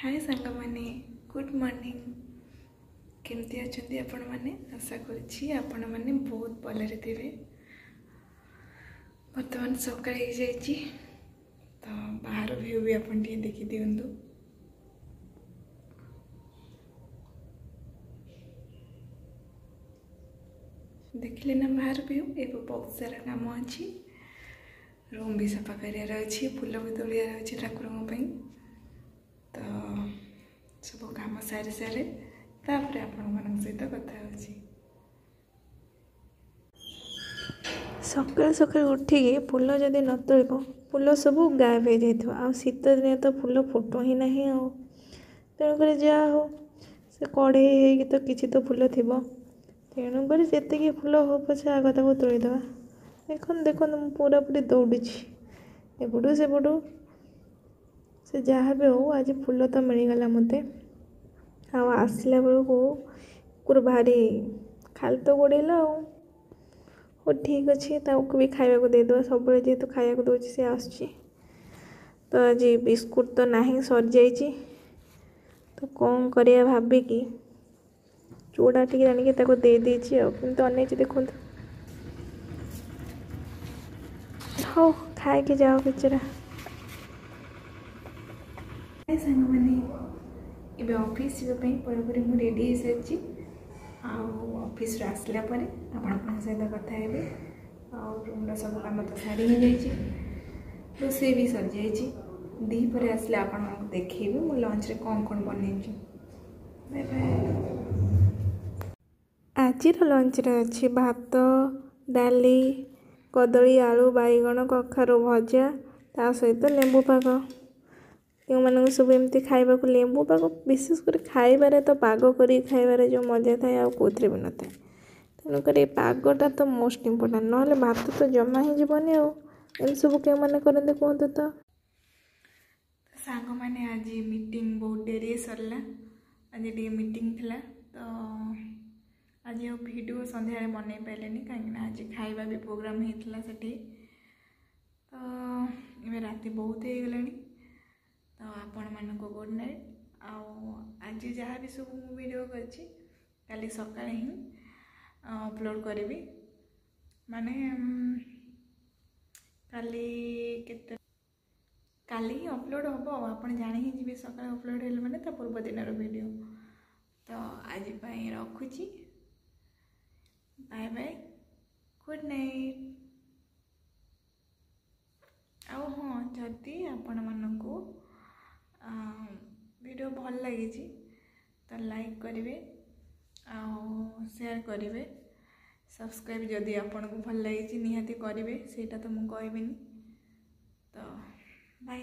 हाय सांग माने good morning केमती अच्छे आपण मैंने आशा करुँची आपण मैंने बहुत भलरे थे। बर्तमान सका तो बाहर व्यू भी आप देखी दिंतु। देखिले ना बाहर व्यू ए बहुत सारा काम अच्छी रूम भी सफा कर फूल भी तोड़ियार अच्छे ठाकुरों तो सब कम सारी सारे तापर आपण सहित कथा सकाल सकाल उठिकी फूल जदि न तोड़ फूल सब गायब हो जाए आ शीत दिन तो फूल फुटू ही ना तेणुक जहाँ हो से कड़े तो किसी तो फूल थी तेणुक जी फूल हो पछे आग ताको तोड़ीद देख पूरा पूरी दौड़ी एपटू सेपटू से जहाँ भी हो आज फूल तो मिलगला मत आसला बेलू भारी खाल तो गोड़ेला हो ठीक अच्छे भी खावा देदेव सब जेहेतु खाया दूसरी सी आस तो आज बिस्कुट तो ना सर जा तो कौन करिया भाविकी चूड़ा टी आनिकी दे देती अने देखो हो खाए के जाओ बेचारा सांग मैंने ऑफिस जावाई पूरापूरी मुझे रेडी हो सारी ऑफिस आसला सहित कथा है रूम सब कम तो सारी ही जाइए रोसे भी सर जा दी पर आसले आप देखी मो लंच रे कौन कौन बन बाय बाय। आज लंच रे अच्छी भात डाली कदली आलू बैगण कखारू भजा ता सहित लेंबू पाग जो सब एमती खावा लेंबू पाग विशेषकर खाइबार तो पाग कर खाइबार जो मजा थाए आ कौथे भी न थाए तेणुक पागटा तो मोस्ट इम्पोर्टाट ना भात तो जमा ही जीवनी आम सब क्यों मैंने करते कहतु तो सांग मैंने आज मीटिंग बहुत डेरी सरला आज टे मीटिंग थिला तो आज वीडियो संध्या बन पारे कहीं आज खाଇବା भी प्रोग्राम होता से तो ये राति बहुत हो गला तो आपण मानक गुड नाइट आज जहाँ भी सब वीडियो करछि काली सकाळ ही अपलोड करी माने काली केते काली ही अपलोड हम आप जानी ही जी सकाळ अपलोड हेले माने ता पूर्व दिन वीडियो तो आज रखुची बाय बाय गुड नाइट। हाँ जदि आपण मानकू वीडियो भल लगी तो लाइक करेंगे शेयर करेंगे सब्सक्राइब जदि आपन को भल लगी निहाती करेंगे सेटा तो मुझे कहबेनी तो बाय।